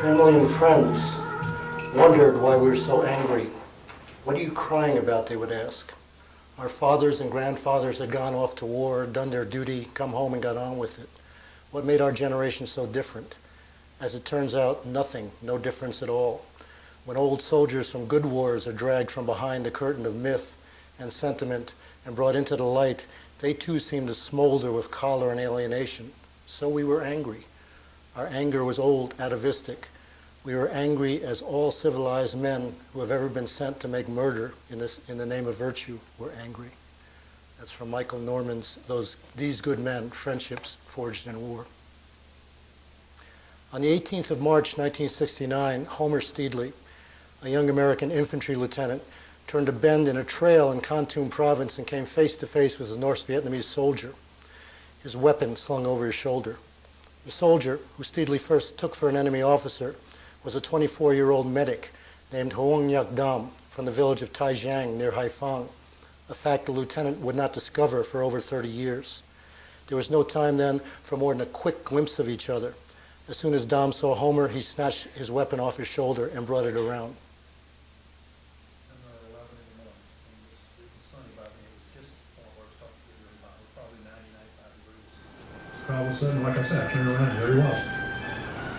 Family and friends wondered why we were so angry. What are you crying about, they would ask. Our fathers and grandfathers had gone off to war, done their duty, come home and got on with it. What made our generation so different? As it turns out, nothing, no difference at all. When old soldiers from good wars are dragged from behind the curtain of myth and sentiment and brought into the light, they too seem to smolder with choler and alienation. So we were angry. Our anger was old, atavistic. We were angry as all civilized men who have ever been sent to make murder in the name of virtue were angry. That's from Michael Norman's These Good Men, Friendships Forged in War. On the 18th of March, 1969, Homer Steedley, a young American infantry lieutenant, turned a bend in a trail in Kon Tum province and came face to face with a North Vietnamese soldier, his weapon slung over his shoulder. The soldier, who Steedley first took for an enemy officer, was a 24-year-old medic named Hoang Nhat Dam from the village of Tai Giang near Haiphong, a fact the lieutenant would not discover for over 30 years. There was no time then for more than a quick glimpse of each other. As soon as Dam saw Homer, he snatched his weapon off his shoulder and brought it around. All of a sudden, like I said, I turned around and there he was.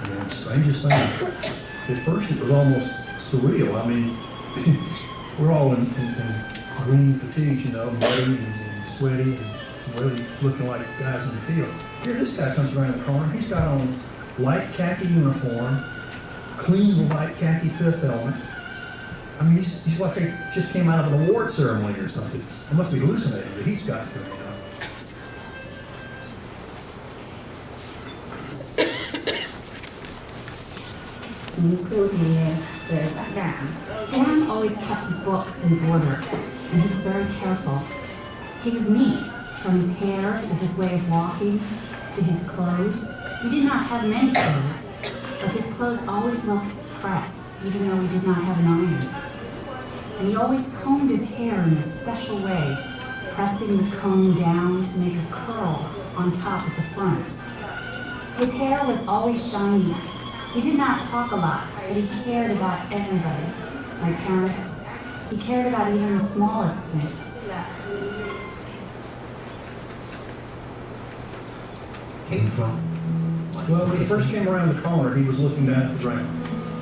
And strangest thing, at first it was almost surreal. I mean, we're all in green fatigues, you know, muddy and sweaty and really looking like guys in the field. Here this guy comes around the corner. He's got on light khaki uniform, clean light khaki fifth helmet. I mean, he's like he just came out of an award ceremony or something. I must be hallucinating, but he's got to, you know. Dan always kept his books in order, and he was very careful. He was neat, from his hair to his way of walking, to his clothes. He did not have many clothes, but his clothes always looked pressed, even though he did not have an iron. And he always combed his hair in a special way, pressing the comb down to make a curl on top at the front. His hair was always shiny. He did not talk a lot, but he cared about everybody. My parents. He cared about even the smallest things. Came from? Well, when he first came around the corner, he was looking down at the ground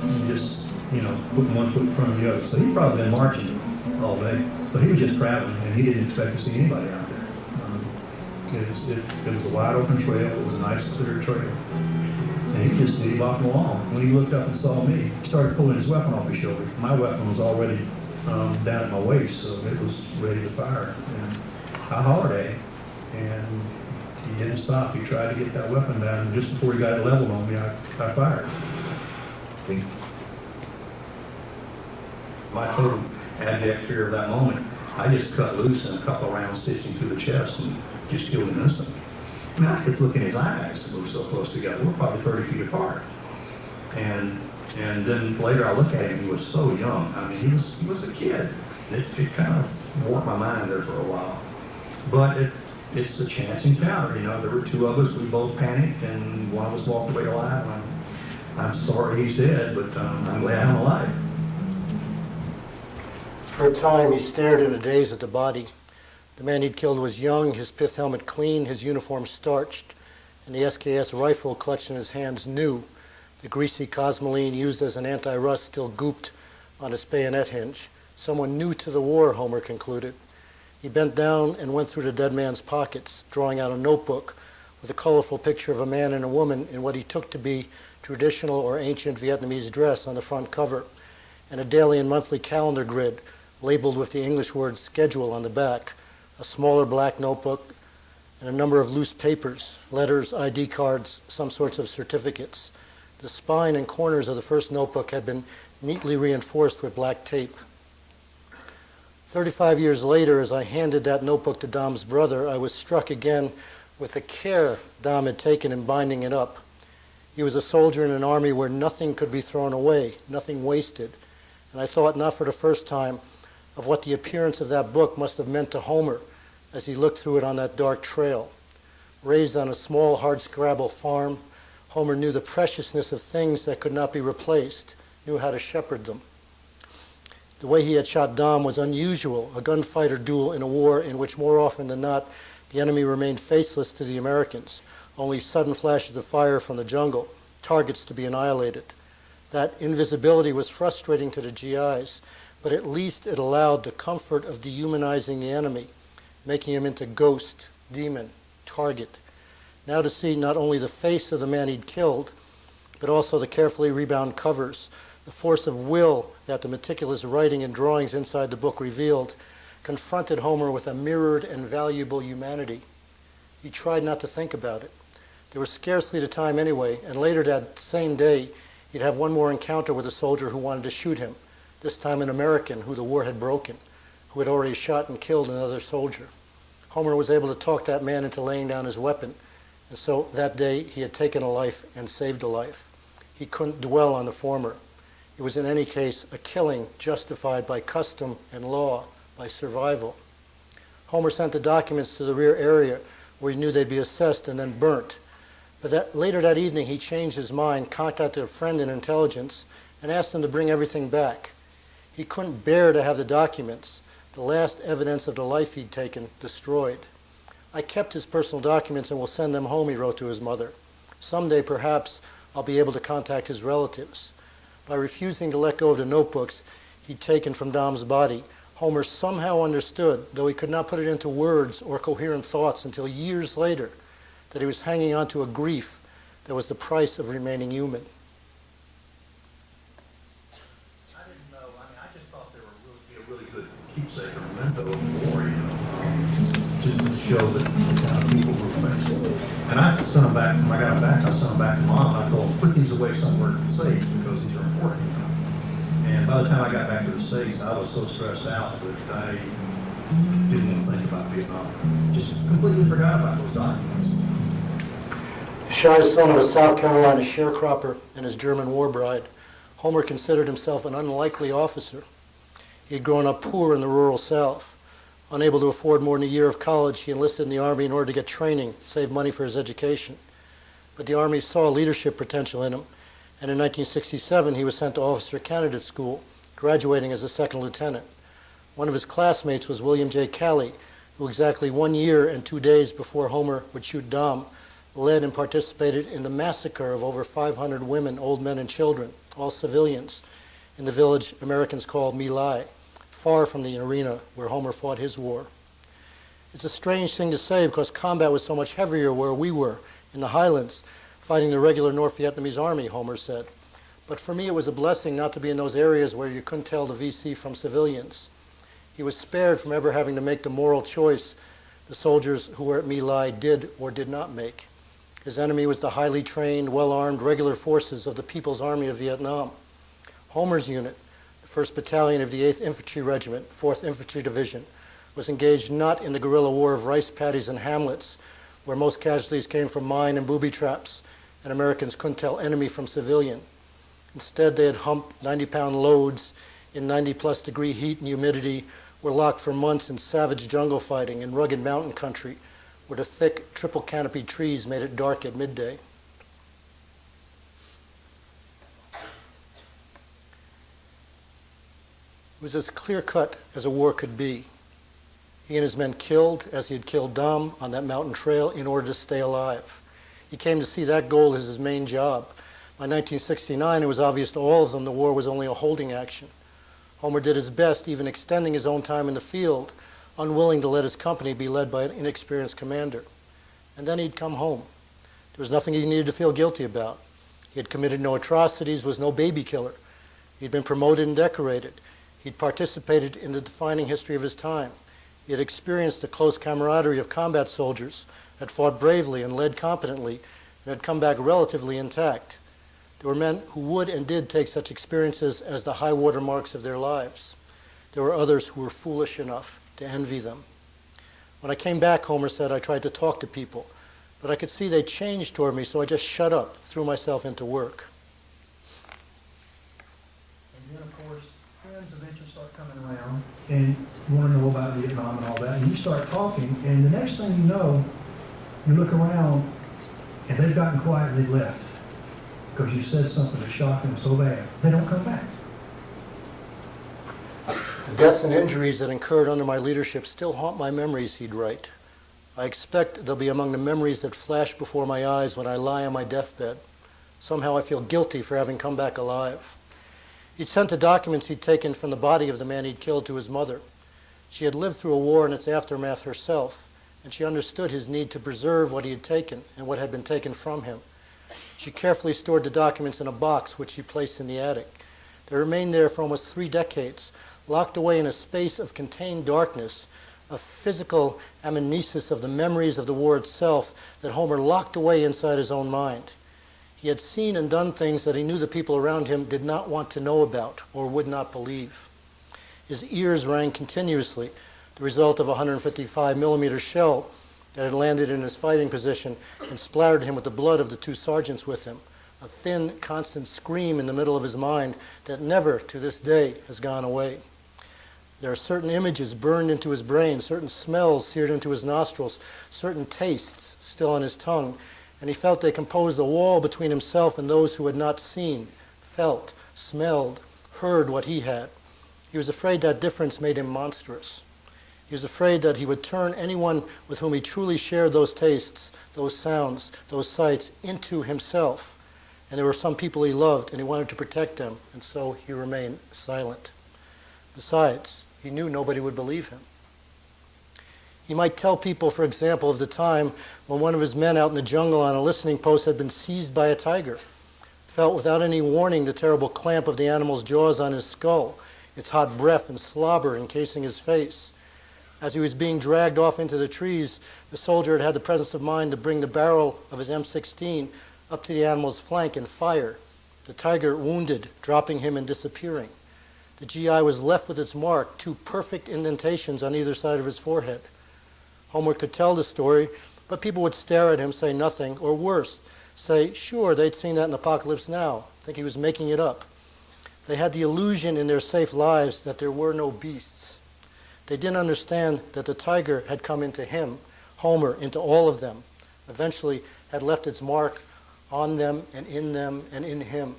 and just, you know, putting one foot in front of the other. So he'd probably been marching all day, but he was just traveling, and he didn't expect to see anybody out there. It was a wide open trail. It was a nice, clear trail. And he just did walking along. When he looked up and saw me, he started pulling his weapon off his shoulder. My weapon was already down at my waist, so it was ready to fire. And I hollered at him, and he didn't stop. He tried to get that weapon down, and just before he got it leveled on me, I fired. My total abject fear of that moment, I just cut loose and a couple of rounds stitched him through the chest and just killed him instantly. I mean, I could look in his eyes. We were so close together. We're probably 30 feet apart. And then later I look at him. He was so young. I mean, he was a kid. It kind of warped my mind there for a while. But it's a chance encounter. You know, there were two of us. We both panicked, and one of us walked away alive. I'm sorry he's dead, but I'm glad I'm alive. For a time, he stared in a daze at the body. The man he'd killed was young, his pith helmet clean, his uniform starched, and the SKS rifle clutched in his hands new, the greasy Cosmoline used as an anti-rust still gooped on its bayonet hinge. Someone new to the war, Homer concluded. He bent down and went through the dead man's pockets, drawing out a notebook with a colorful picture of a man and a woman in what he took to be traditional or ancient Vietnamese dress on the front cover, and a daily and monthly calendar grid labeled with the English word schedule on the back, a smaller black notebook, and a number of loose papers, letters, ID cards, some sorts of certificates. The spine and corners of the first notebook had been neatly reinforced with black tape. 35 years later, as I handed that notebook to Dom's brother, I was struck again with the care Dom had taken in binding it up. He was a soldier in an army where nothing could be thrown away, nothing wasted. And I thought, not for the first time, of what the appearance of that book must have meant to Homer as he looked through it on that dark trail. Raised on a small hardscrabble farm, Homer knew the preciousness of things that could not be replaced, knew how to shepherd them. The way he had shot Dom was unusual, a gunfighter duel in a war in which more often than not the enemy remained faceless to the Americans, only sudden flashes of fire from the jungle, targets to be annihilated. That invisibility was frustrating to the GIs, but at least it allowed the comfort of dehumanizing the enemy, making him into ghost, demon, target. Now to see not only the face of the man he'd killed, but also the carefully rebound covers, the force of will that the meticulous writing and drawings inside the book revealed, confronted Homer with a mirrored and valuable humanity. He tried not to think about it. There was scarcely the time anyway, and later that same day, he'd have one more encounter with a soldier who wanted to shoot him, this time an American who the war had broken, who had already shot and killed another soldier. Homer was able to talk that man into laying down his weapon, and so that day he had taken a life and saved a life. He couldn't dwell on the former. It was in any case a killing justified by custom and law, by survival. Homer sent the documents to the rear area where he knew they'd be assessed and then burnt. But later that evening he changed his mind, contacted a friend in intelligence, and asked him to bring everything back. He couldn't bear to have the documents, the last evidence of the life he'd taken, destroyed. I kept his personal documents and will send them home, he wrote to his mother. Someday, perhaps, I'll be able to contact his relatives. By refusing to let go of the notebooks he'd taken from Dom's body, Homer somehow understood, though he could not put it into words or coherent thoughts until years later, that he was hanging on to a grief that was the price of remaining human. I didn't know. I mean, I just thought they were be a really good keepsake or memento of war, just to show that people were faithful. And I sent them back. When I got them back, I sent them back to Mom. I told them, put these away somewhere safe because these are important. And by the time I got back to the States, I was so stressed out that I didn't even think about Vietnam. Just completely forgot about those documents. Shy son of a South Carolina sharecropper and his German war bride, Homer considered himself an unlikely officer. He had grown up poor in the rural South. Unable to afford more than a year of college, he enlisted in the Army in order to get training, save money for his education. But the Army saw leadership potential in him, and in 1967 he was sent to Officer Candidate School, graduating as a second lieutenant. One of his classmates was William J. Calley, who exactly 1 year and 2 days before Homer would shoot Dom, led and participated in the massacre of over 500 women, old men, and children, all civilians, in the village Americans called My Lai, far from the arena where Homer fought his war. It's a strange thing to say because combat was so much heavier where we were, in the highlands, fighting the regular North Vietnamese army, Homer said. But for me it was a blessing not to be in those areas where you couldn't tell the VC from civilians. He was spared from ever having to make the moral choice the soldiers who were at My Lai did or did not make. His enemy was the highly trained, well-armed regular forces of the People's Army of Vietnam. Homer's unit, the 1st Battalion of the 8th Infantry Regiment, 4th Infantry Division, was engaged not in the guerrilla war of rice paddies and hamlets, where most casualties came from mine and booby traps, and Americans couldn't tell enemy from civilian. Instead, they had humped 90-pound loads in 90-plus degree heat and humidity, were locked for months in savage jungle fighting in rugged mountain country, where the thick, triple-canopied trees made it dark at midday. It was as clear-cut as a war could be. He and his men killed, as he had killed Dom, on that mountain trail in order to stay alive. He came to see that goal as his main job. By 1969, it was obvious to all of them the war was only a holding action. Homer did his best, even extending his own time in the field, unwilling to let his company be led by an inexperienced commander. And then he'd come home. There was nothing he needed to feel guilty about. He had committed no atrocities, was no baby killer. He'd been promoted and decorated. He'd participated in the defining history of his time. He had experienced the close camaraderie of combat soldiers, had fought bravely and led competently, and had come back relatively intact. There were men who would and did take such experiences as the high water marks of their lives. There were others who were foolish enough to envy them. When I came back, Homer said, I tried to talk to people, but I could see they changed toward me, so I just shut up, threw myself into work. And then, of course, friends eventually start coming around, and you want to know about Vietnam and all that, and you start talking, and the next thing you know, you look around, and they've gotten quiet and they've left. because you said something that shocked them so bad, they don't come back. The deaths and injuries that incurred under my leadership still haunt my memories, he'd write. I expect they'll be among the memories that flash before my eyes when I lie on my deathbed. Somehow I feel guilty for having come back alive. He'd sent the documents he'd taken from the body of the man he'd killed to his mother. She had lived through a war and its aftermath herself, and she understood his need to preserve what he had taken and what had been taken from him. She carefully stored the documents in a box which she placed in the attic. They remained there for almost 3 decades, locked away in a space of contained darkness, a physical amnesis of the memories of the war itself that Homer locked away inside his own mind. He had seen and done things that he knew the people around him did not want to know about or would not believe. His ears rang continuously, the result of a 155 millimeter shell that had landed in his fighting position and splattered him with the blood of the 2 sergeants with him, a thin, constant scream in the middle of his mind that never, to this day, has gone away. There are certain images burned into his brain, certain smells seared into his nostrils, certain tastes still on his tongue, and he felt they composed a wall between himself and those who had not seen, felt, smelled, heard what he had. He was afraid that difference made him monstrous. He was afraid that he would turn anyone with whom he truly shared those tastes, those sounds, those sights into himself. And there were some people he loved, and he wanted to protect them, and so he remained silent. Besides, he knew nobody would believe him. He might tell people, for example, of the time when one of his men out in the jungle on a listening post had been seized by a tiger, felt without any warning the terrible clamp of the animal's jaws on his skull, its hot breath and slobber encasing his face. As he was being dragged off into the trees, the soldier had had the presence of mind to bring the barrel of his M16 up to the animal's flank and fire, the tiger wounded, dropping him and disappearing. The GI was left with its mark, 2 perfect indentations on either side of his forehead. Homer could tell the story, but people would stare at him, say nothing, or worse, say, sure, they'd seen that in Apocalypse Now, think he was making it up. They had the illusion in their safe lives that there were no beasts. They didn't understand that the tiger had come into him, Homer, into all of them, eventually had left its mark on them and in him.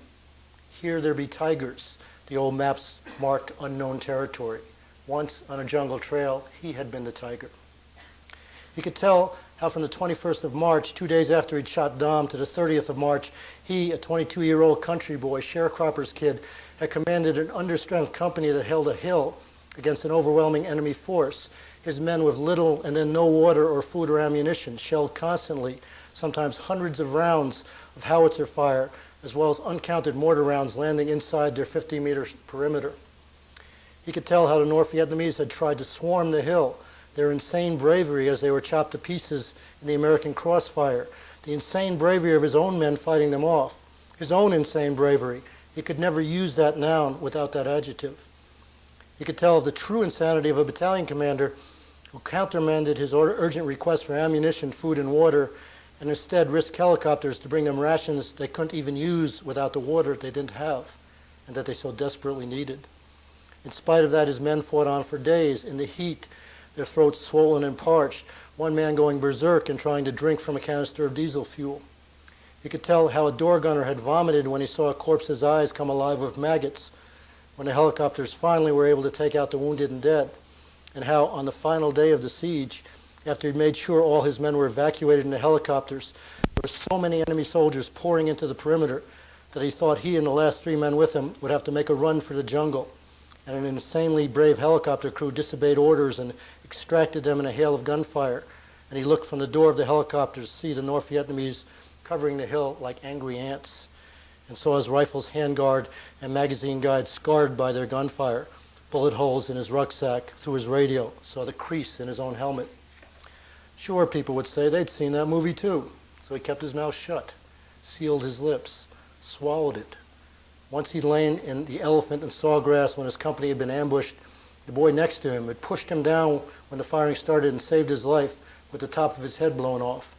Here there be tigers, the old maps marked unknown territory. Once on a jungle trail, he had been the tiger. He could tell how from the 21st of March, 2 days after he'd shot Dom, to the 30th of March, he, a 22-year-old country boy, sharecropper's kid, had commanded an understrength company that held a hill against an overwhelming enemy force. His men with little and then no water or food or ammunition, shelled constantly, sometimes hundreds of rounds of howitzer fire, as well as uncounted mortar rounds landing inside their 50-meter perimeter. He could tell how the North Vietnamese had tried to swarm the hill, their insane bravery as they were chopped to pieces in the American crossfire, the insane bravery of his own men fighting them off, his own insane bravery. He could never use that noun without that adjective. He could tell of the true insanity of a battalion commander who countermanded his urgent request for ammunition, food, and water, and instead risked helicopters to bring them rations they couldn't even use without the water they didn't have and that they so desperately needed. In spite of that, his men fought on for days in the heat, their throats swollen and parched, one man going berserk and trying to drink from a canister of diesel fuel. He could tell how a door gunner had vomited when he saw a corpse's eyes come alive with maggots, when the helicopters finally were able to take out the wounded and dead, and how on the final day of the siege, after he'd made sure all his men were evacuated in the helicopters, there were so many enemy soldiers pouring into the perimeter that he thought he and the last 3 men with him would have to make a run for the jungle. And an insanely brave helicopter crew disobeyed orders and extracted them in a hail of gunfire. And he looked from the door of the helicopter to see the North Vietnamese covering the hill like angry ants, and saw his rifle's handguard and magazine guide scarred by their gunfire, bullet holes in his rucksack, through his radio, saw the crease in his own helmet. Sure, people would say they'd seen that movie too, so he kept his mouth shut, sealed his lips, swallowed it. Once he'd lain in the elephant and sawgrass when his company had been ambushed, the boy next to him had pushed him down when the firing started and saved his life with the top of his head blown off.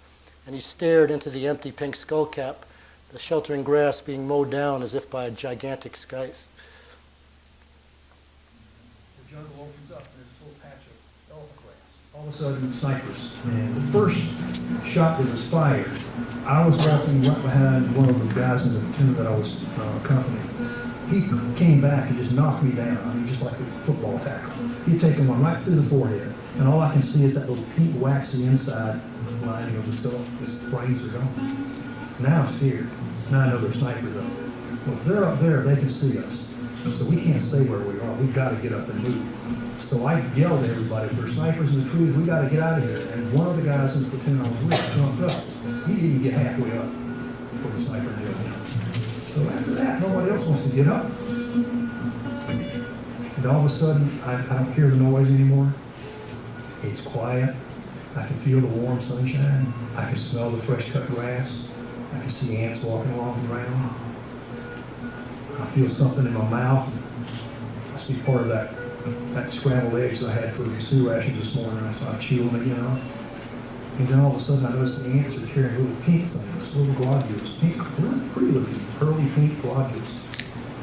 And he stared into the empty pink skull cap, the sheltering grass being mowed down as if by a gigantic scythe. The jungle opens up and there's a little patch of elephant grass. All of a sudden, snipers. And the first shot that was fired, I was walking right behind one of the guys in the platoon that I was accompanying. He came back and just knocked me down. I mean, just like a football tackle. He'd taken one right through the forehead, and all I can see is that little pink waxy inside lining of the skull. His brains are gone. Now I'm scared. Now I know they're snipers up there. Well, if they're up there, they can see us. So we can't stay where we are. We've got to get up and move. So I yelled at everybody, if there's snipers in the trees, we got to get out of here. And one of the guys in the platoon I was with jumped up. He didn't even get halfway up before the sniper nailed him. So after that, nobody else wants to get up. And all of a sudden, I don't hear the noise anymore. It's quiet. I can feel the warm sunshine. I can smell the fresh cut grass. I can see ants walking along the ground. I feel something in my mouth. Must be part of that scrambled eggs I had for the Sioux ration this morning. I started chewing again off. And then all of a sudden I noticed the ants are carrying little pink things, little globules, pink, really pretty looking, pearly pink globules.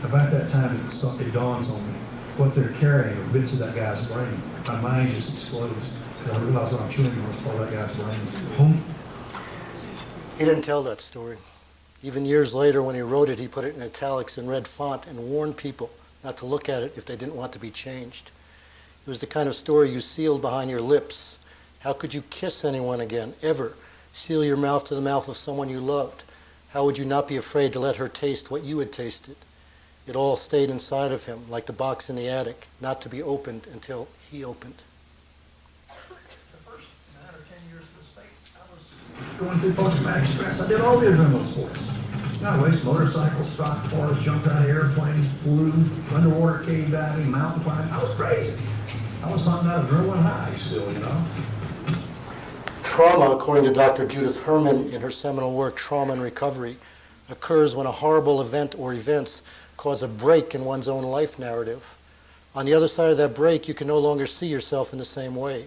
About that time it dawns on me. What they're carrying are bits of that guy's brain. My mind just explodes. I realize what I'm chewing was part of that guy's brain. He didn't tell that story. Even years later, when he wrote it, he put it in italics in red font and warned people not to look at it if they didn't want to be changed. It was the kind of story you sealed behind your lips. How could you kiss anyone again, ever? Seal your mouth to the mouth of someone you loved? How would you not be afraid to let her taste what you had tasted? It all stayed inside of him, like the box in the attic, not to be opened until he opened. The first 9 or 10 years of the state, I was going through post-traumatic stress. I did all the adrenaline sports. I raced motorcycles, stock cars, jumped out of airplanes, flew, underwater cave diving, mountain climbing. I was crazy. I was hunting out adrenaline high still, you know. Trauma, according to Dr. Judith Herman in her seminal work, Trauma and Recovery, occurs when a horrible event or events cause a break in one's own life narrative. On the other side of that break, you can no longer see yourself in the same way.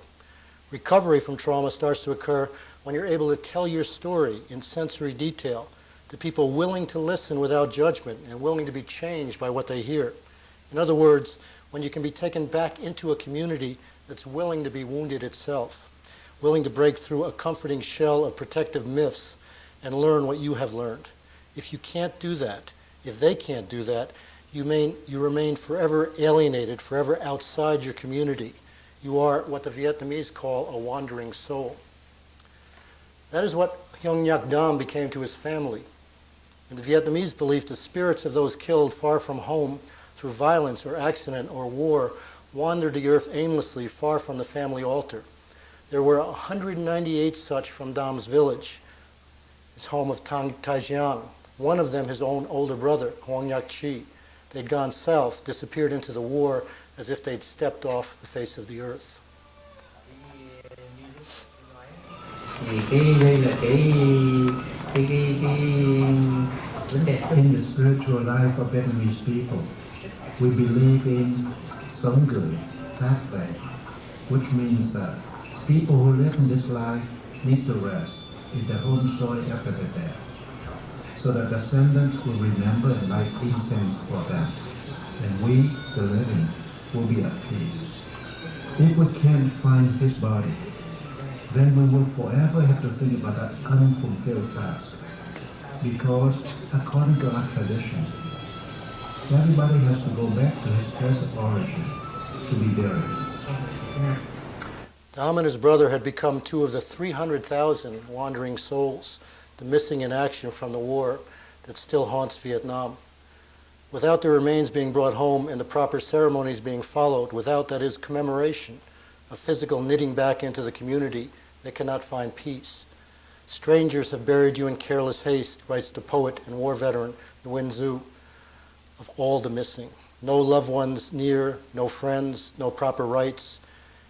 Recovery from trauma starts to occur when you're able to tell your story in sensory detail to people willing to listen without judgment and willing to be changed by what they hear. In other words, when you can be taken back into a community that's willing to be wounded itself, willing to break through a comforting shell of protective myths and learn what you have learned. If you can't do that, if they can't do that, you remain forever alienated, forever outside your community. You are what the Vietnamese call a wandering soul. That is what Huong Nhat Dam became to his family. In the Vietnamese belief, the spirits of those killed far from home through violence or accident or war wandered the earth aimlessly far from the family altar. There were 198 such from Dam's village, his home of Tang Taijiang. One of them, his own older brother, Huang Nhat Chi. They'd gone south, disappeared into the war as if they'd stepped off the face of the earth. In the spiritual life of Vietnamese people, we believe in sống gửi, thác về, which means that people who live in this life need to rest in their home soil after their death, so that descendants will remember and light incense for them, and we, the living, will be at peace. If we can't find his body, then we will forever have to think about that unfulfilled task. Because, according to our tradition, everybody has to go back to his place of origin to be buried. Dam and his brother had become two of the 300,000 wandering souls, the missing in action from the war that still haunts Vietnam. Without their remains being brought home and the proper ceremonies being followed, without, that is, commemoration, a physical knitting back into the community, they cannot find peace. Strangers have buried you in careless haste, writes the poet and war veteran Nguyen Zu, of all the missing. No loved ones near, no friends, no proper rites,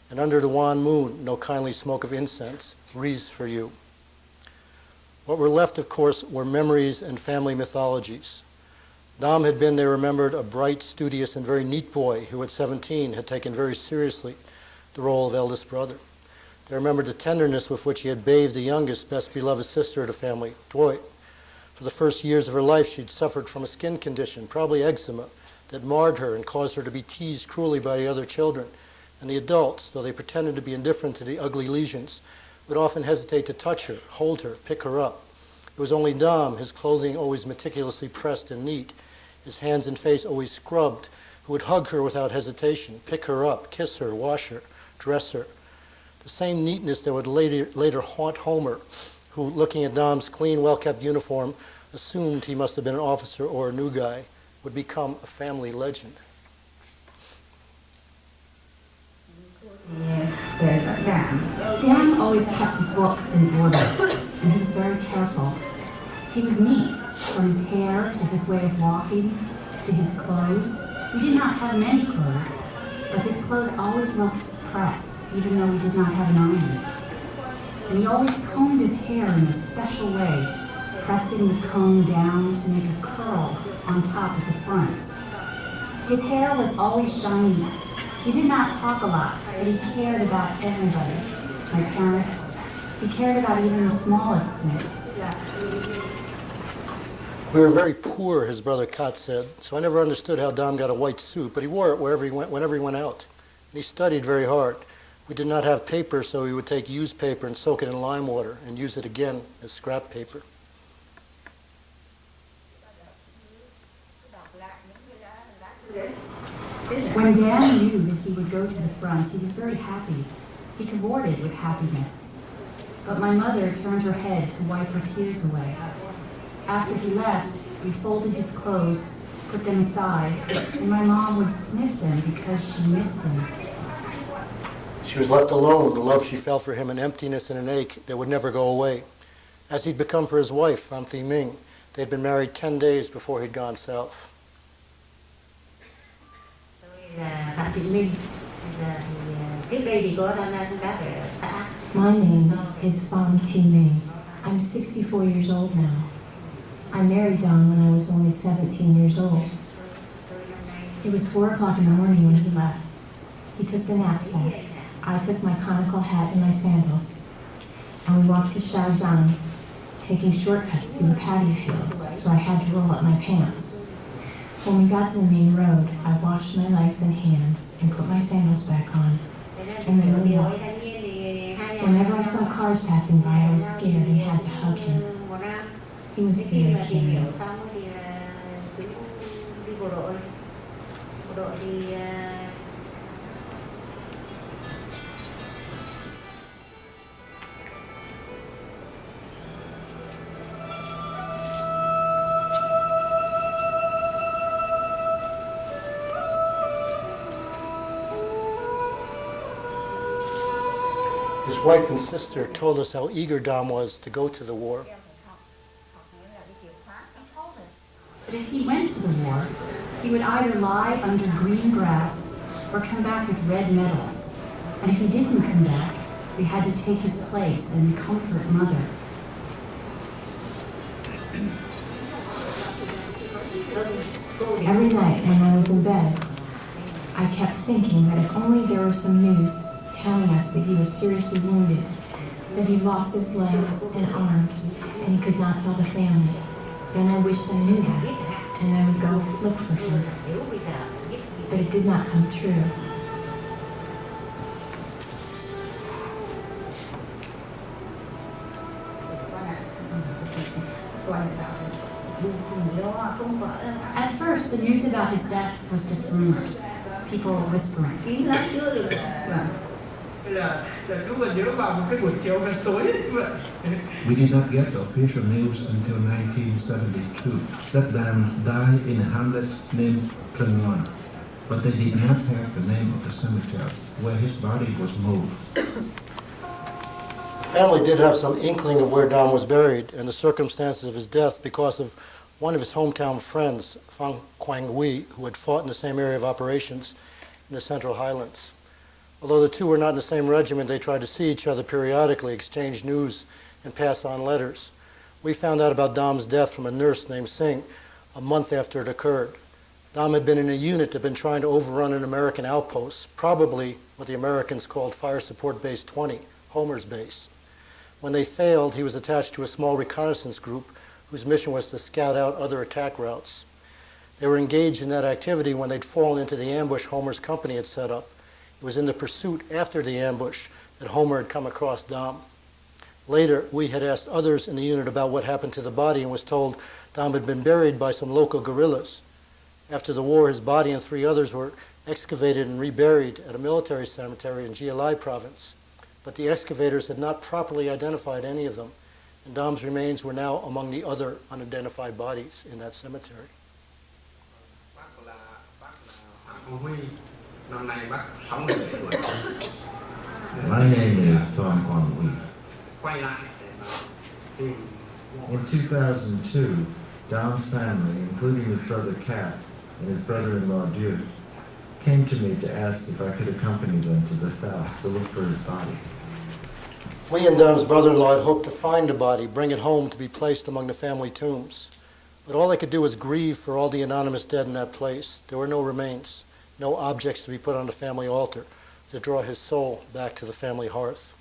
and under the wan moon, no kindly smoke of incense, wreaths for you. What were left, of course, were memories and family mythologies. Dam had been, they remembered, a bright, studious, and very neat boy who at 17 had taken very seriously the role of eldest brother. They remembered the tenderness with which he had bathed the youngest, best beloved sister of the family, Doi. For the first years of her life, she'd suffered from a skin condition, probably eczema, that marred her and caused her to be teased cruelly by the other children. And the adults, though they pretended to be indifferent to the ugly lesions, would often hesitate to touch her, hold her, pick her up. It was only Dom, his clothing always meticulously pressed and neat, his hands and face always scrubbed, who would hug her without hesitation, pick her up, kiss her, wash her, dress her. The same neatness that would later haunt Homer, who, looking at Dom's clean, well-kept uniform, assumed he must have been an officer or a new guy, would become a family legend. Dan always kept his books in order, and he was very careful. He was neat, from his hair to his way of walking, to his clothes. We did not have many clothes, but his clothes always looked pressed, even though we did not have an iron. And he always combed his hair in a special way, pressing the comb down to make a curl on top at the front. His hair was always shiny. He did not talk a lot, but he cared about everybody. My parents. He cared about even the smallest things. We were very poor, his brother Kot said, so I never understood how Dom got a white suit, but he wore it whenever he went out. And he studied very hard. We did not have paper, so he would take used paper and soak it in lime water and use it again as scrap paper. When Dan knew that he would go to the front, he was very happy. He cavorted with happiness. But my mother turned her head to wipe her tears away. After he left, we folded his clothes, put them aside, and my mom would sniff them because she missed him. She was left alone. The love she felt for him, an emptiness and an ache that would never go away. As he'd become for his wife, Pham Thi Minh. They'd been married 10 days before he'd gone south. My name is Pham Thi Minh. I'm 64 years old now. I married Don when I was only 17 years old. It was 4 o'clock in the morning when he left. He took the knapsack. I took my conical hat and my sandals, and we walked to Shaozhang, taking shortcuts through the paddy fields, so I had to roll up my pants. When we got to the main road, I washed my legs and hands and put my sandals back on, and then we walked. Whenever I saw cars passing by, I was scared and had to hug him. He was very caring. His wife and sister told us how eager Dom was to go to the war. He told us that if he went to the war, he would either lie under green grass or come back with red medals. And if he didn't come back, we had to take his place and comfort Mother. Every night when I was in bed, I kept thinking that if only there were some news telling us that he was seriously wounded, that he lost his legs and arms, and he could not tell the family. Then I wished I knew that, and I would go look for him. But it did not come true. At first, the news about his death was just rumors. People were whispering. We did not get the official news until 1972 that Dan died in a hamlet named Karlin, but they did not have the name of the cemetery where his body was moved. The family did have some inkling of where Dom was buried and the circumstances of his death because of one of his hometown friends, Phang Quang Huy, who had fought in the same area of operations in the Central Highlands. Although the two were not in the same regiment, they tried to see each other periodically, exchange news, and pass on letters. We found out about Dom's death from a nurse named Singh a month after it occurred. Dom had been in a unit that had been trying to overrun an American outpost, probably what the Americans called Fire Support Base 20, Homer's base. When they failed, he was attached to a small reconnaissance group whose mission was to scout out other attack routes. They were engaged in that activity when they'd fallen into the ambush Homer's company had set up. It was in the pursuit after the ambush that Homer had come across Dom. Later, we had asked others in the unit about what happened to the body and was told Dom had been buried by some local guerrillas. After the war, his body and 3 others were excavated and reburied at a military cemetery in Gia province. But the excavators had not properly identified any of them, and Dom's remains were now among the other unidentified bodies in that cemetery. My name is Tom Quan. In 2002, Dom's family, including his brother Cat and his brother-in-law Duke, came to me to ask if I could accompany them to the south to look for his body. We and Dom's brother-in-law had hoped to find the body, bring it home to be placed among the family tombs. But all they could do was grieve for all the anonymous dead in that place. There were no remains, no objects to be put on the family altar to draw his soul back to the family hearth.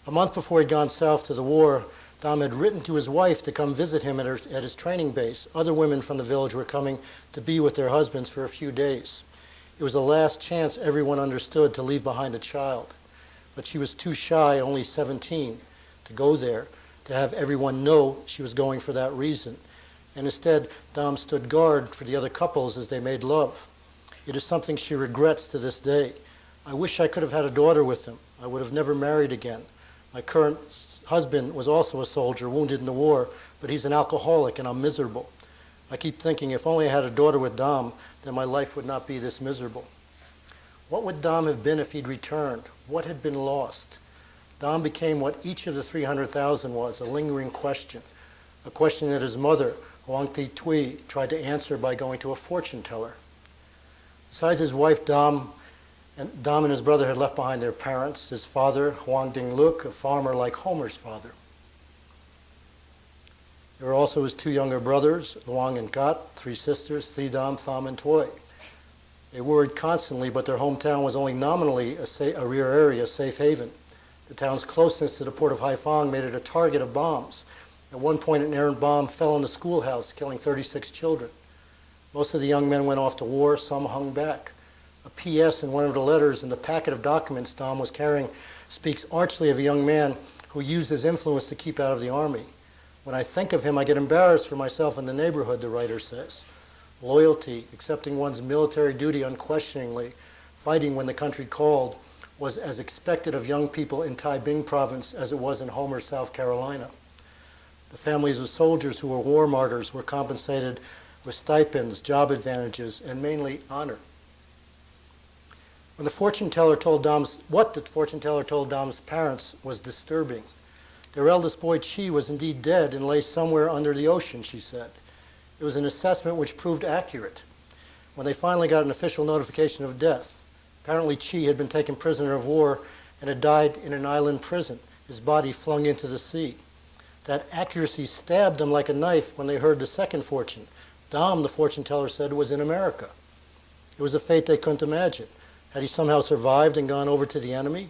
A month before he'd gone south to the war, Dom had written to his wife to come visit him at his training base. Other women from the village were coming to be with their husbands for a few days. It was the last chance everyone understood to leave behind a child. But she was too shy, only 17, to go there, to have everyone know she was going for that reason. And instead, Dom stood guard for the other couples as they made love. It is something she regrets to this day. I wish I could have had a daughter with him. I would have never married again. My current husband was also a soldier, wounded in the war, but he's an alcoholic and I'm miserable. I keep thinking if only I had a daughter with Dom, then my life would not be this miserable. What would Dom have been if he'd returned? What had been lost? Dom became what each of the 300,000 was, a lingering question, a question that his mother, Hoang Thi Tui, tried to answer by going to a fortune teller. Besides his wife, Dom and his brother had left behind their parents, his father, Hoang Ding Luk, a farmer like Homer's father. There were also his 2 younger brothers, Luang and Gat, 3 sisters, Thi Dam, Tham, and Toy. They worried constantly, but their hometown was only nominally a rear area, a safe haven. The town's closeness to the port of Haiphong made it a target of bombs. At one point, an errant bomb fell on the schoolhouse, killing 36 children. Most of the young men went off to war, some hung back. A P.S. in one of the letters in the packet of documents Dom was carrying speaks archly of a young man who used his influence to keep out of the army. When I think of him, I get embarrassed for myself in the neighborhood, the writer says. Loyalty, accepting one's military duty unquestioningly, fighting when the country called, was as expected of young people in Tai Bing province as it was in Homer, South Carolina. The families of soldiers who were war martyrs were compensated with stipends, job advantages, and mainly honor. What the fortune teller told Dom's parents was disturbing. Their eldest boy, Chi, was indeed dead and lay somewhere under the ocean, she said. It was an assessment which proved accurate. When they finally got an official notification of death, apparently Chi had been taken prisoner of war and had died in an island prison, his body flung into the sea. That accuracy stabbed them like a knife when they heard the second fortune. Dom, the fortune teller said, was in America. It was a fate they couldn't imagine. Had he somehow survived and gone over to the enemy?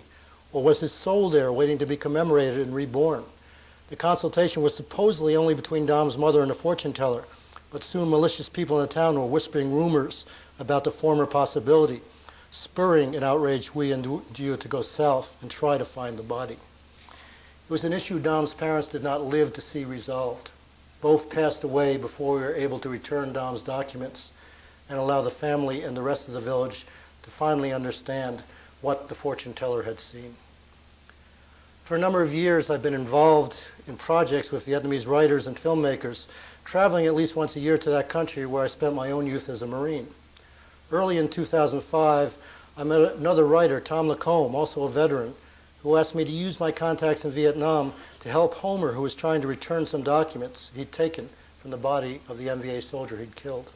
Or was his soul there waiting to be commemorated and reborn? The consultation was supposedly only between Dom's mother and the fortune teller, but soon malicious people in the town were whispering rumors about the former possibility, spurring an outraged Hui and Diu to go south and try to find the body. It was an issue Dom's parents did not live to see resolved. Both passed away before we were able to return Dom's documents and allow the family and the rest of the village to finally understand what the fortune teller had seen. For a number of years, I've been involved in projects with Vietnamese writers and filmmakers, traveling at least once a year to that country where I spent my own youth as a Marine. Early in 2005, I met another writer, Tom Lacombe, also a veteran, who asked me to use my contacts in Vietnam to help Homer, who was trying to return some documents he'd taken from the body of the MVA soldier he'd killed.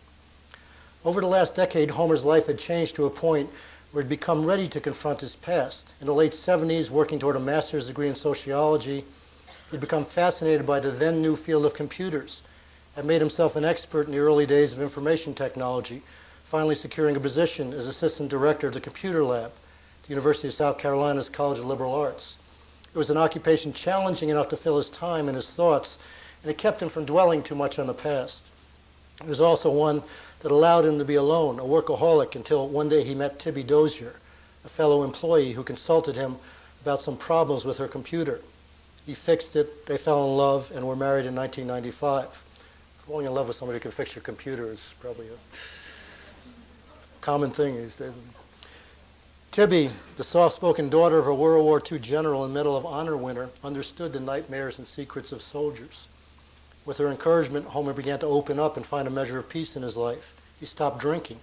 Over the last decade, Homer's life had changed to a point where he'd become ready to confront his past. In the late 70s, working toward a master's degree in sociology, he'd become fascinated by the then new field of computers and made himself an expert in the early days of information technology, finally securing a position as assistant director of the computer lab at the University of South Carolina's College of Liberal Arts. It was an occupation challenging enough to fill his time and his thoughts, and it kept him from dwelling too much on the past. It was also one that allowed him to be alone, a workaholic, until one day he met Tibby Dozier, a fellow employee who consulted him about some problems with her computer. He fixed it, they fell in love, and were married in 1995. Falling in love with somebody who can fix your computer is probably a common thing these days. Tibby, the soft-spoken daughter of a World War II general and Medal of Honor winner, understood the nightmares and secrets of soldiers. With her encouragement, Homer began to open up and find a measure of peace in his life. He stopped drinking,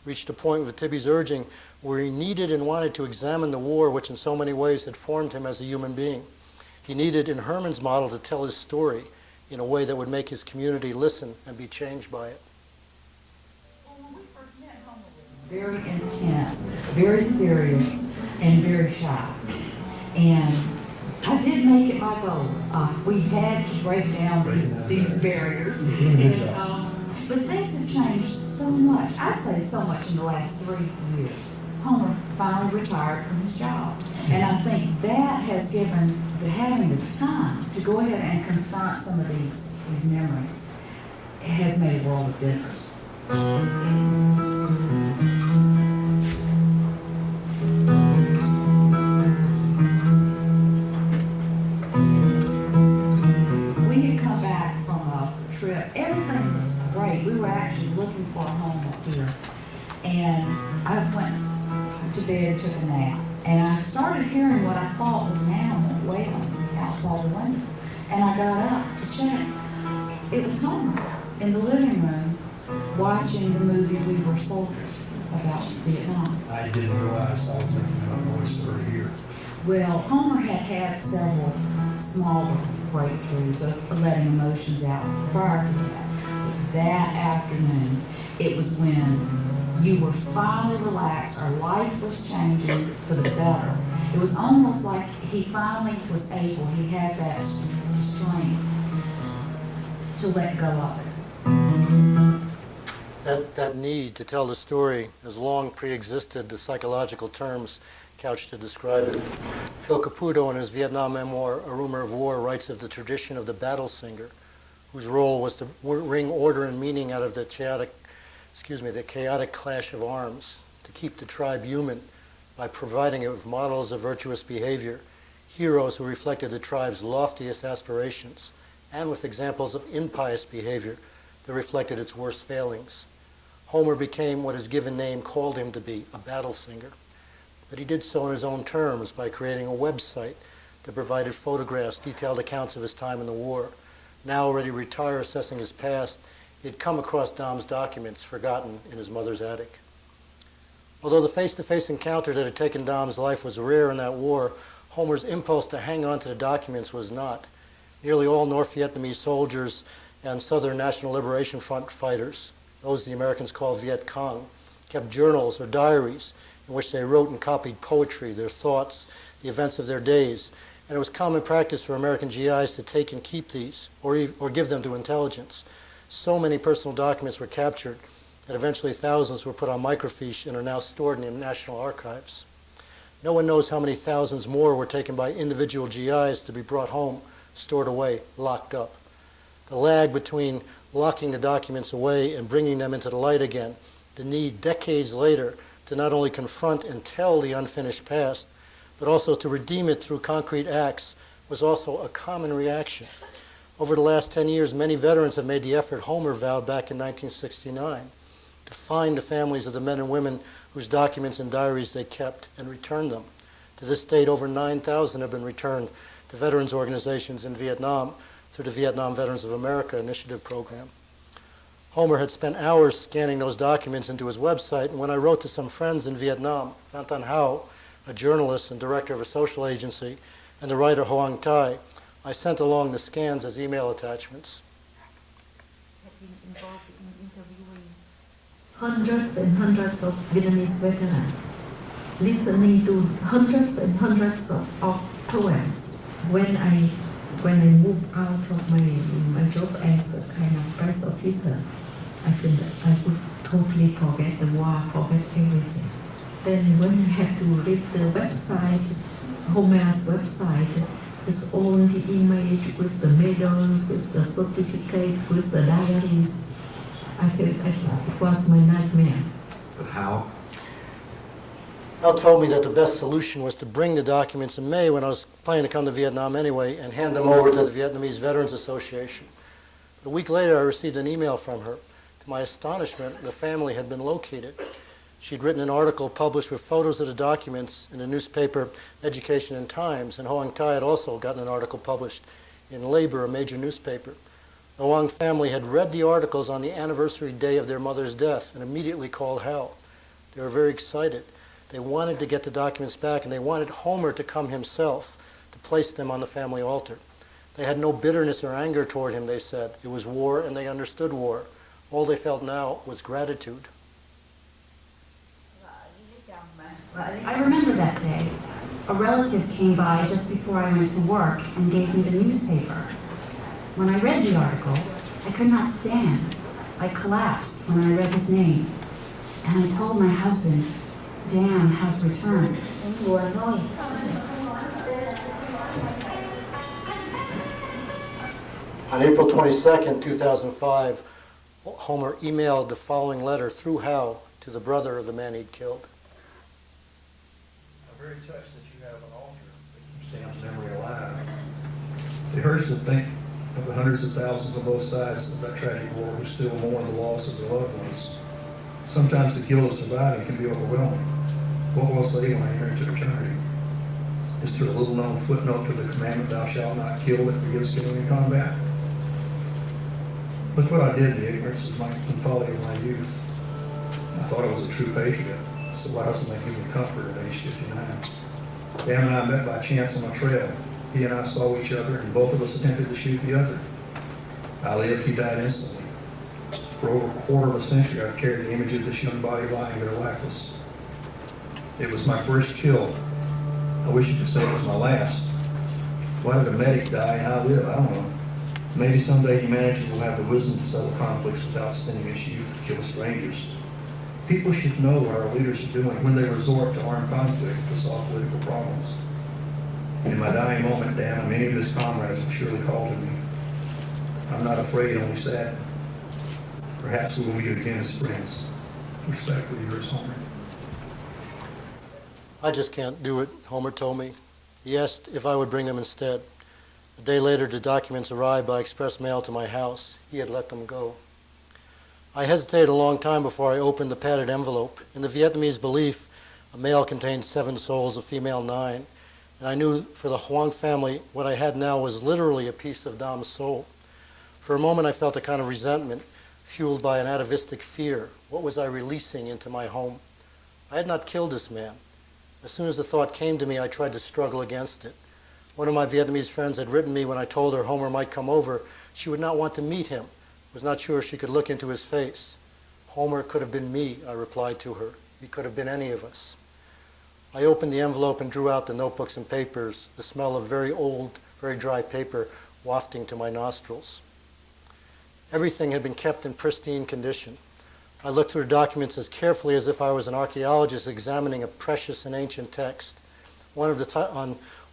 reached a point with Tibby's urging where he needed and wanted to examine the war which in so many ways had formed him as a human being. He needed, in Herman's model, to tell his story in a way that would make his community listen and be changed by it. Very intense, very serious, and very shy. And I did make it my goal. We had to break down these barriers. But things have changed so much. I'd say so much in the last 3 years. Homer finally retired from his job. And I think that has given having the time to go ahead and confront some of these memories. It has made a world of difference. We had come back from a trip. Everything was great. We were actually looking for a home up here. And I went to bed and took a nap. And I started hearing what I thought was an animal wailing outside the window. And I got up to check. It was Homer in the living room watching the movie We Were Soldiers about Vietnam. I didn't realize I was making a noise for a year. Well, Homer had several smaller breakthroughs of letting emotions out prior to that. That afternoon, it was when you were finally relaxed, our life was changing for the better. It was almost like he finally was able, he had that strength to let go of it. That need to tell the story has long pre-existed the psychological terms couched to describe it. Phil Caputo, in his Vietnam memoir, A Rumor of War, writes of the tradition of the battle singer, whose role was to wring order and meaning out of the chaotic clash of arms, to keep the tribe human by providing it with models of virtuous behavior, heroes who reflected the tribe's loftiest aspirations, and with examples of impious behavior that reflected its worst failings. Homer became what his given name called him to be, a battle singer. But he did so in his own terms by creating a website that provided photographs, detailed accounts of his time in the war. Now already retired, assessing his past, he had come across Dom's documents forgotten in his mother's attic. Although the face-to-face encounter that had taken Dom's life was rare in that war, Homer's impulse to hang on to the documents was not. Nearly all North Vietnamese soldiers and Southern National Liberation Front fighters, those the Americans called Viet Cong, kept journals or diaries in which they wrote and copied poetry, their thoughts, the events of their days. And it was common practice for American GIs to take and keep these or give them to intelligence. So many personal documents were captured that eventually thousands were put on microfiche and are now stored in the National Archives. No one knows how many thousands more were taken by individual GIs to be brought home, stored away, locked up. The lag between locking the documents away and bringing them into the light again, the need decades later to not only confront and tell the unfinished past, but also to redeem it through concrete acts, was also a common reaction. Over the last 10 years, many veterans have made the effort Homer vowed back in 1969 to find the families of the men and women whose documents and diaries they kept and return them. To this date, over 9,000 have been returned to veterans organizations in Vietnam through the Vietnam Veterans of America Initiative program. Homer had spent hours scanning those documents into his website, and when I wrote to some friends in Vietnam, Phan Thanh Hao, a journalist and director of a social agency, and the writer Hoang Thai, I sent along the scans as email attachments. Hundreds and hundreds of Vietnamese veterans, listening to hundreds and hundreds of poems. When I moved out of my job as a kind of press officer, I think that I would totally forget the war, forget everything. Then when I had to read the website, Homer's website, it's all the image with the medals, with the certificate, with the diaries. I felt it was my nightmare. But how? Al told me that the best solution was to bring the documents in May when I was planning to come to Vietnam anyway and hand them over to the Vietnamese Veterans Association. A week later, I received an email from her. To my astonishment, the family had been located. She'd written an article published with photos of the documents in the newspaper Education and Times, and Hoang Tai had also gotten an article published in Labor, a major newspaper. The Hoang family had read the articles on the anniversary day of their mother's death and immediately called Hal. They were very excited. They wanted to get the documents back, and they wanted Homer to come himself to place them on the family altar. They had no bitterness or anger toward him, they said. It was war, and they understood war. All they felt now was gratitude. I remember that day. A relative came by just before I went to work and gave me the newspaper. When I read the article, I could not stand. I collapsed when I read his name. And I told my husband, "Dam has returned." On April 22nd, 2005, Homer emailed the following letter through Hal to the brother of the man he'd killed. I'm very touched that you have an altar that keeps Sam's memory alive. It hurts to think of the hundreds of thousands on both sides of that tragic war who still mourn the loss of their loved ones. Sometimes the guilt of surviving can be overwhelming. What will I say when I enter into eternity? Is there a little known footnote to the commandment, "Thou shalt not kill," that forgives killing in combat? Look what I did in the ignorance of and folly of my youth. I thought I was a true patriot. It's the last of my human comfort at age 59. Dan and I met by chance on a trail. He and I saw each other, and both of us attempted to shoot the other. I lived, he died instantly. For over a quarter of a century, I've carried the image of this young body lying there lifeless. It was my first kill. I wish you could say it was my last. Why did a medic die and I live? I don't know. Maybe someday humanity will have the wisdom to settle conflicts without sending its youth to kill strangers. People should know what our leaders are doing when they resort to armed conflict to solve political problems. In my dying moment, Dan and many of his comrades will surely call to me. I'm not afraid, only sad. Perhaps we will meet again as friends. Respectfully yours, Homer. I just can't do it, Homer told me. He asked if I would bring them instead. A day later, the documents arrived by express mail to my house. He had let them go. I hesitated a long time before I opened the padded envelope. In the Vietnamese belief, a male contains 7 souls, a female 9. And I knew for the Hoang family, what I had now was literally a piece of Dam's soul. For a moment, I felt a kind of resentment, fueled by an atavistic fear. What was I releasing into my home? I had not killed this man. As soon as the thought came to me, I tried to struggle against it. One of my Vietnamese friends had written me when I told her Homer might come over. She would not want to meet him. Was not sure she could look into his face. Homer could have been me, I replied to her. He could have been any of us. I opened the envelope and drew out the notebooks and papers, the smell of very old, very dry paper wafting to my nostrils. Everything had been kept in pristine condition. I looked through the documents as carefully as if I was an archaeologist examining a precious and ancient text. On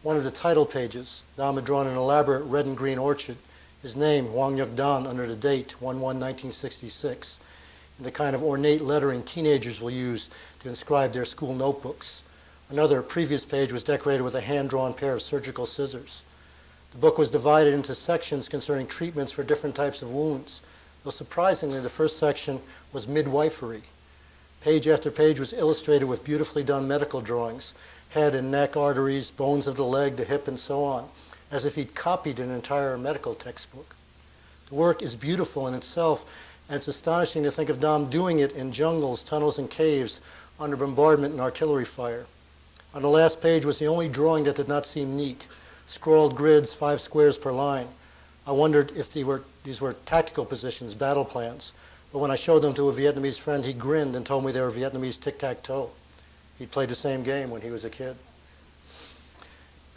one of the title pages, Dam had drawn an elaborate red and green orchid. His name, Hoang Nhut Dan, under the date 1/1/1966, in the kind of ornate lettering teenagers will use to inscribe their school notebooks. Another previous page was decorated with a hand-drawn pair of surgical scissors. The book was divided into sections concerning treatments for different types of wounds, though surprisingly, the first section was midwifery. Page after page was illustrated with beautifully done medical drawings, head and neck arteries, bones of the leg, the hip, and so on, as if he'd copied an entire medical textbook. The work is beautiful in itself, and it's astonishing to think of Dam doing it in jungles, tunnels, and caves under bombardment and artillery fire. On the last page was the only drawing that did not seem neat. Scrawled grids, 5 squares per line. I wondered if these were tactical positions, battle plans. But when I showed them to a Vietnamese friend, he grinned and told me they were Vietnamese tic-tac-toe. He'd played the same game when he was a kid.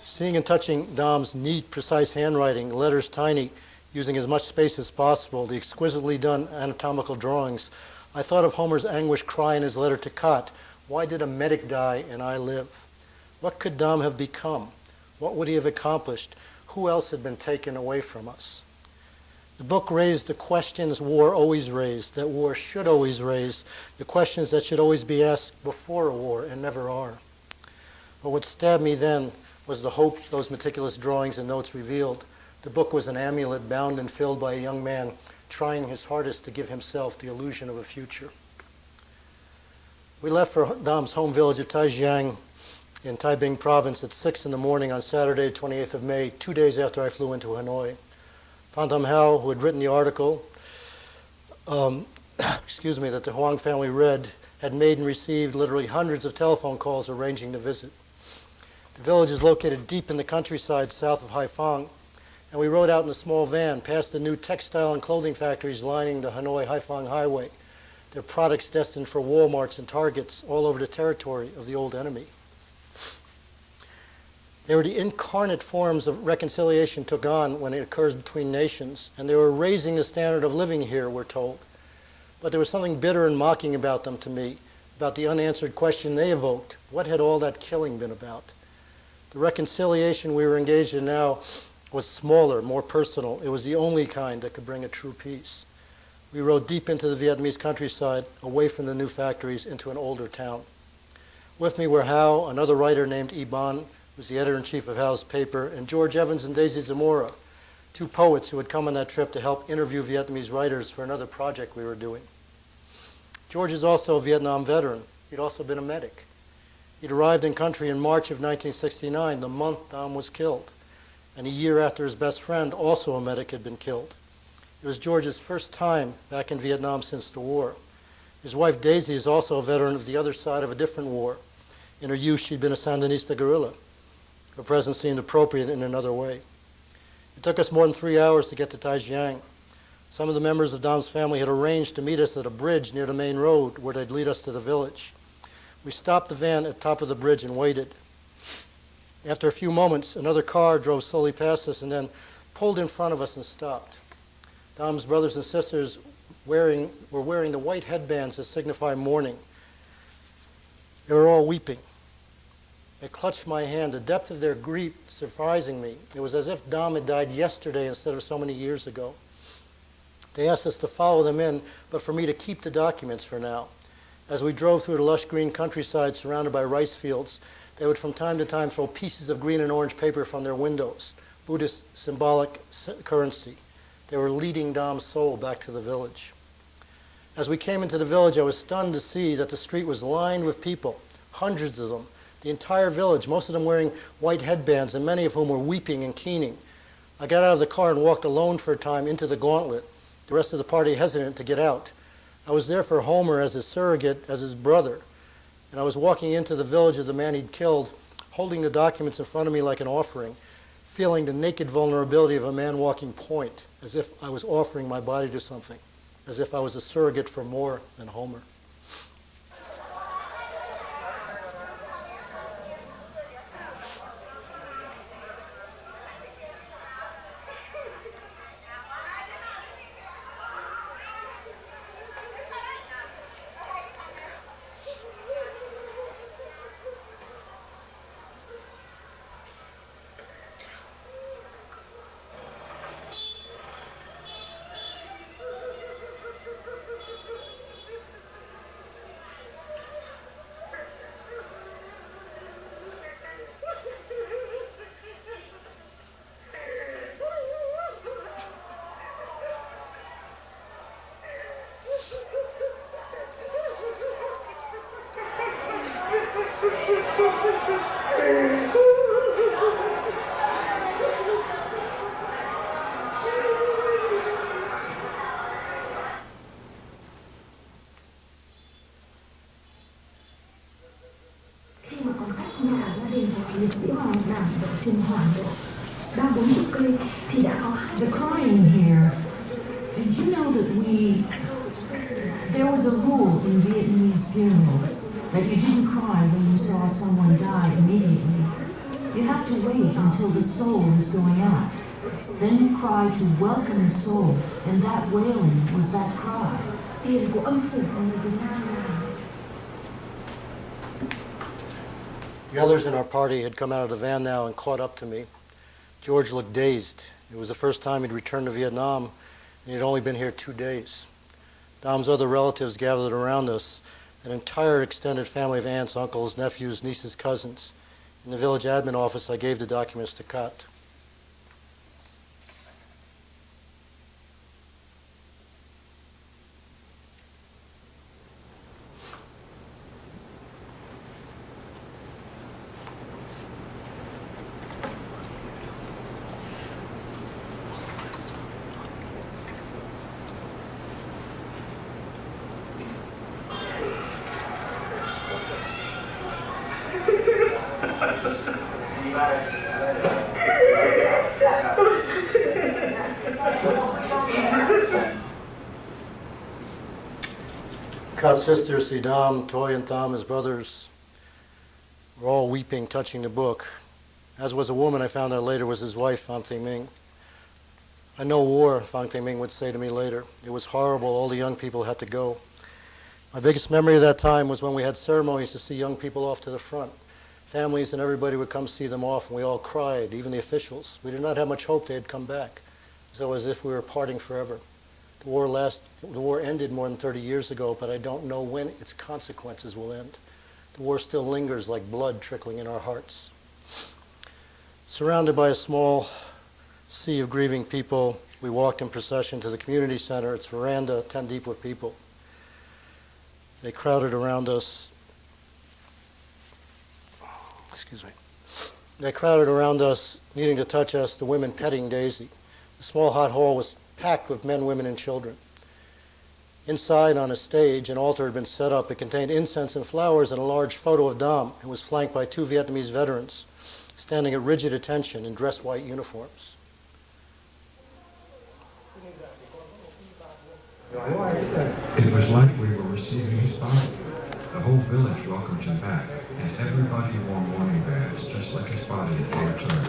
Seeing and touching Dam's neat, precise handwriting, letters tiny, using as much space as possible, the exquisitely done anatomical drawings, I thought of Homer's anguished cry in his letter to Kot, "Why did a medic die and I live?" What could Dam have become? What would he have accomplished? Who else had been taken away from us? The book raised the questions war always raised, that war should always raise, the questions that should always be asked before a war and never are. But what stabbed me then was the hope those meticulous drawings and notes revealed. The book was an amulet bound and filled by a young man trying his hardest to give himself the illusion of a future. We left for Dam's home village of Taijiang in Taiping province at 6 in the morning on Saturday, 28th of May, 2 days after I flew into Hanoi. Pantam Hao, who had written the article, that the Huang family read, had made and received literally hundreds of telephone calls arranging the visit. The village is located deep in the countryside south of Haiphong, and we rode out in a small van past the new textile and clothing factories lining the Hanoi-Haiphong highway, their products destined for Walmarts and Targets all over the territory of the old enemy. They were the incarnate forms of reconciliation took on when it occurs between nations, and they were raising the standard of living here, we're told. But there was something bitter and mocking about them to me, about the unanswered question they evoked. What had all that killing been about? The reconciliation we were engaged in now was smaller, more personal. It was the only kind that could bring a true peace. We rode deep into the Vietnamese countryside, away from the new factories, into an older town. With me were Hao, another writer named Iban, who's the editor-in-chief of Hao's paper, and George Evans and Daisy Zamora, two poets who had come on that trip to help interview Vietnamese writers for another project we were doing. George is also a Vietnam veteran. He'd also been a medic. He'd arrived in country in March of 1969, the month Dam was killed, and a year after his best friend, also a medic, had been killed. It was George's first time back in Vietnam since the war. His wife Daisy is also a veteran of the other side of a different war. In her youth, she'd been a Sandinista guerrilla. Her presence seemed appropriate in another way. It took us more than 3 hours to get to Taijiang. Some of the members of Dam's family had arranged to meet us at a bridge near the main road where they'd lead us to the village. We stopped the van at the top of the bridge and waited. After a few moments, another car drove slowly past us and then pulled in front of us and stopped. Dam's brothers and sisters were wearing the white headbands that signify mourning. They were all weeping. They clutched my hand, the depth of their grief surprising me. It was as if Dam had died yesterday instead of so many years ago. They asked us to follow them in, but for me to keep the documents for now. As we drove through the lush green countryside surrounded by rice fields, they would from time to time throw pieces of green and orange paper from their windows, Buddhist symbolic currency. They were leading Dam's soul back to the village. As we came into the village, I was stunned to see that the street was lined with people, hundreds of them, the entire village, most of them wearing white headbands, and many of whom were weeping and keening. I got out of the car and walked alone for a time into the gauntlet, the rest of the party hesitant to get out. I was there for Homer as his surrogate, as his brother, and I was walking into the village of the man he'd killed, holding the documents in front of me like an offering, feeling the naked vulnerability of a man walking point, as if I was offering my body to something, as if I was a surrogate for more than Homer. The crying here, and you know that there was a rule in Vietnamese funerals that you didn't cry when you saw someone die immediately. You have to wait until the soul is going out. Then you cry to welcome the soul, and that wailing was that cry. Tiền của âm phủ của người Việt Nam là The others in our party had come out of the van now and caught up to me. George looked dazed. It was the first time he'd returned to Vietnam, and he'd only been here 2 days. Dom's other relatives gathered around us, an entire extended family of aunts, uncles, nephews, nieces, cousins. In the village admin office, I gave the documents to Kat. Kat's sisters, Sidam, Toy, and Tham, his brothers, were all weeping, touching the book. As was a woman I found out later was his wife, Phang Thi Ming. I know war, Phang Thi Ming would say to me later. It was horrible, all the young people had to go. My biggest memory of that time was when we had ceremonies to see young people off to the front. Families and everybody would come see them off, and we all cried, even the officials. We did not have much hope they'd come back. It was as if we were parting forever. The war ended more than 30 years ago, but I don't know when its consequences will end. The war still lingers like blood trickling in our hearts. Surrounded by a small sea of grieving people, we walked in procession to the community center. Its veranda, 10 deep with people. They crowded around us. Excuse me. They crowded around us, needing to touch us, the women petting Daisy. The small hot hall was packed with men, women, and children. Inside, on a stage, an altar had been set up. It contained incense and flowers and a large photo of Dom. It was flanked by 2 Vietnamese veterans, standing at rigid attention in dress white uniforms. It was like we were receiving his body. The whole village welcomed him back, and everybody wore mourning bags, just like his body had returned.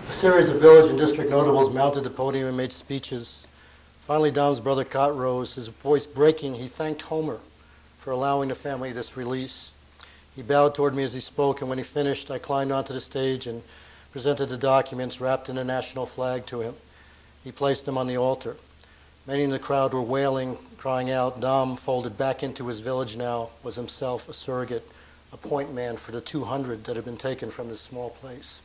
A series of village and district notables mounted the podium and made speeches. Finally, Dom's brother Kat rose, his voice breaking. He thanked Homer for allowing the family this release. He bowed toward me as he spoke, and when he finished, I climbed onto the stage and presented the documents wrapped in a national flag to him. He placed them on the altar. Many in the crowd were wailing, crying out. Dom, folded back into his village now, was himself a surrogate, a point man for the 200 that had been taken from this small place.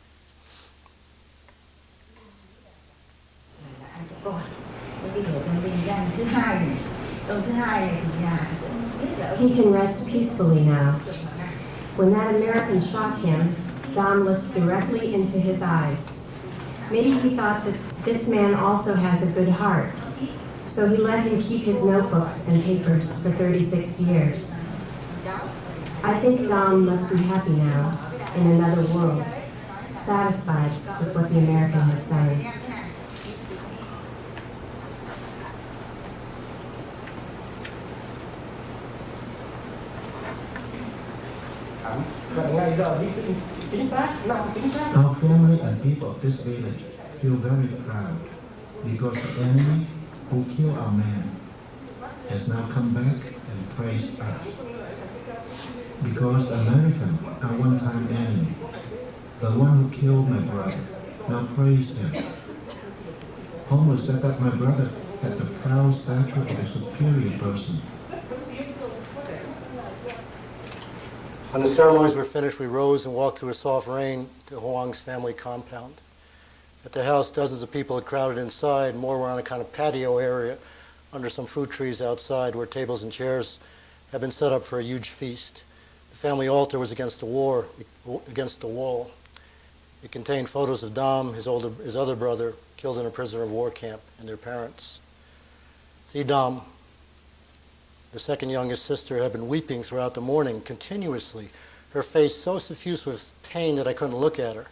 He can rest peacefully now. When that American shot him, Dom looked directly into his eyes. Maybe he thought that this man also has a good heart, so he let him keep his notebooks and papers for 36 years. I think Dom must be happy now, in another world, satisfied with what the American has done. Our family and people of this village feel very proud because the enemy who killed our man has now come back and praised us. Because the American, our one-time enemy, the one who killed my brother, now praised him. Homer said that my brother had the proud stature of a superior person. When the ceremonies were finished, we rose and walked through a soft rain to Hoang's family compound. At the house, dozens of people had crowded inside. More were on a kind of patio area under some fruit trees outside where tables and chairs had been set up for a huge feast. The family altar was against the wall. It contained photos of Dom, his other brother, killed in a prisoner of war camp, and their parents. See, Dom, the second youngest sister, had been weeping throughout the morning continuously, her face so suffused with pain that I couldn't look at her.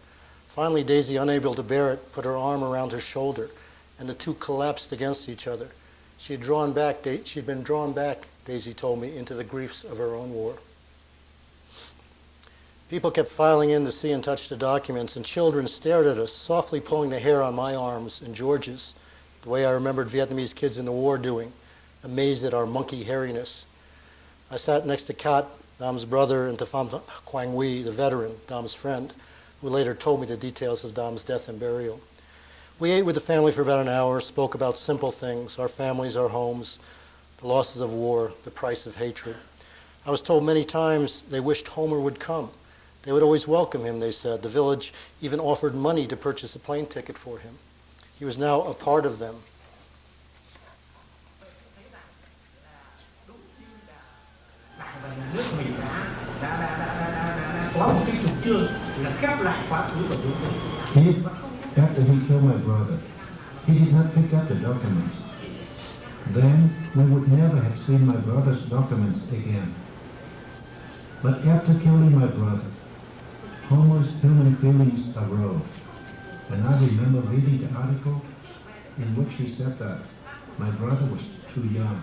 Finally, Daisy, unable to bear it, put her arm around her shoulder, and the two collapsed against each other. She'd been drawn back, Daisy told me, into the griefs of her own war. People kept filing in to see and touch the documents, and children stared at us, softly pulling the hair on my arms and George's, the way I remembered Vietnamese kids in the war doing, amazed at our monkey hairiness. I sat next to Kat, Dom's brother, and to Pham Quang Huy, the veteran, Dom's friend, who later told me the details of Dom's death and burial. We ate with the family for about an hour, spoke about simple things, our families, our homes, the losses of war, the price of hatred. I was told many times they wished Homer would come. They would always welcome him, they said. The village even offered money to purchase a plane ticket for him. He was now a part of them. If, after he killed my brother, he did not pick up the documents, then we would never have seen my brother's documents again. But after killing my brother, Homer's human feelings arose, and I remember reading the article in which he said that my brother was too young.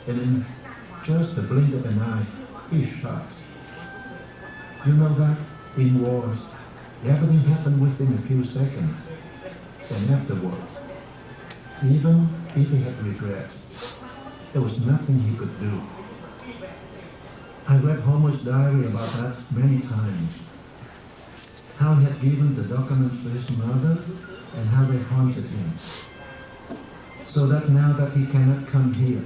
And in just the blink of an eye, he shot. You know that in wars, everything happened within a few seconds, and afterwards, even if he had regrets, there was nothing he could do. I read Homer's diary about that many times. How he had given the documents to his mother and how they haunted him. So that now that he cannot come here,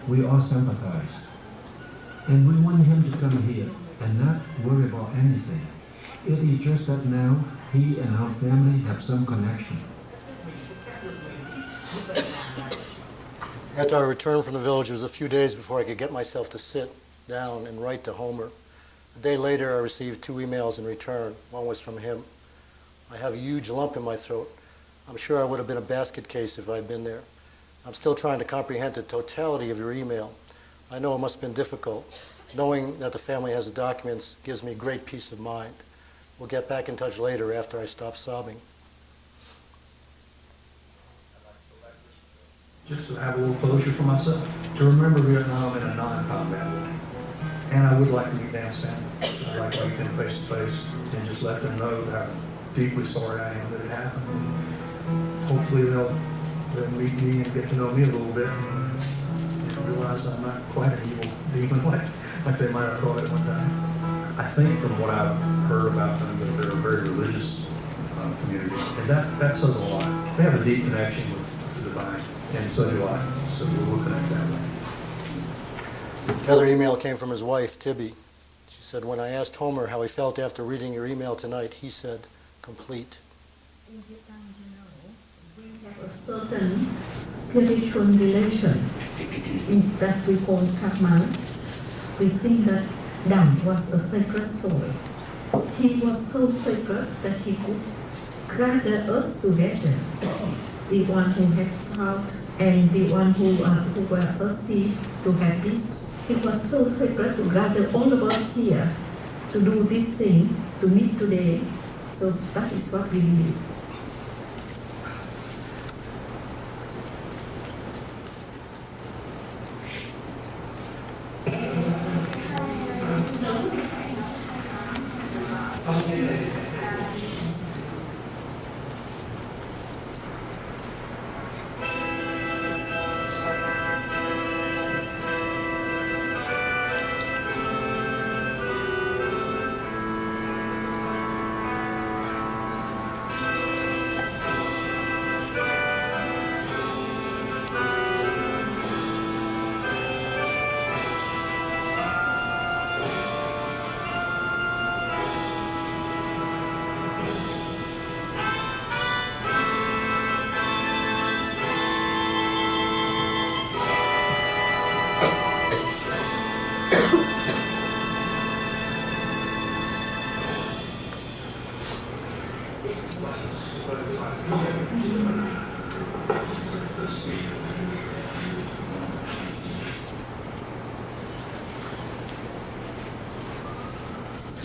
we all sympathize. And we want him to come here and not worry about anything. It is just that now he and our family have some connection. After I returned from the village, it was a few days before I could get myself to sit down and write to Homer. A day later, I received 2 emails in return. One was from him. I have a huge lump in my throat. I'm sure I would have been a basket case if I'd been there. I'm still trying to comprehend the totality of your email. I know it must have been difficult. Knowing that the family has the documents gives me great peace of mind. We'll get back in touch later after I stop sobbing. Just to have a little closure for myself, to remember Vietnam in a non-combat way. And I would like to meet Dan's family. I'd like to meet them face to face and just let them know how deeply sorry I am that it happened. Hopefully they'll meet me and get to know me a little bit and realize I'm not quite an evil demon like they might have thought at one time. I think from what I've heard about them that they're a very religious community, and that says a lot. They have a deep connection with the divine, and so do I. So we'll connect that way. The other email came from his wife, Tibby. She said, when I asked Homer how he felt after reading your email tonight, he said, complete. In Vietnam, we have a certain spiritual relation that we call karma. We think that Dam was a sacred soul. He was so sacred that he could gather us together. The one who had fought and the one who were thirsty to have peace. It was so sacred to gather all of us here to do this thing, to meet today. So that is what we believe.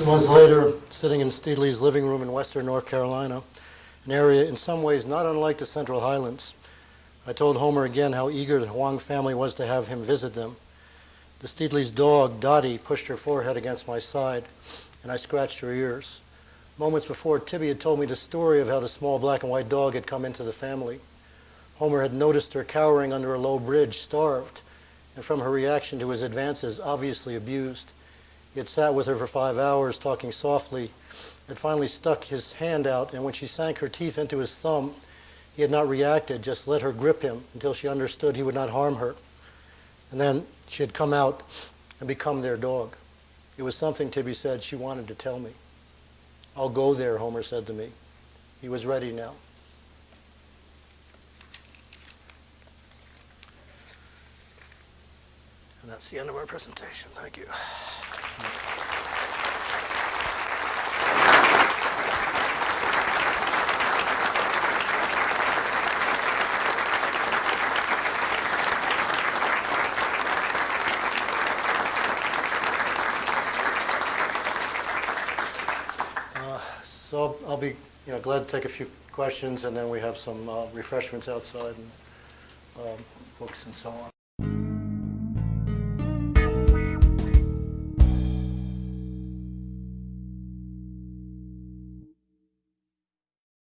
Months later, sitting in Steedley's living room in western North Carolina, an area in some ways not unlike the Central Highlands, I told Homer again how eager the Huang family was to have him visit them. The Steedley's dog, Dottie, pushed her forehead against my side, and I scratched her ears. Moments before, Tibby had told me the story of how the small black and white dog had come into the family. Homer had noticed her cowering under a low bridge, starved, and from her reaction to his advances, obviously abused. He had sat with her for 5 hours, talking softly, had finally stuck his hand out, and when she sank her teeth into his thumb, he had not reacted, just let her grip him until she understood he would not harm her. And then she had come out and become their dog. It was something, Tibby said, she wanted to tell me. I'll go there, Homer said to me. He was ready now. And that's the end of our presentation. Thank you. So I'll be glad to take a few questions, and then we have some refreshments outside and books and so on.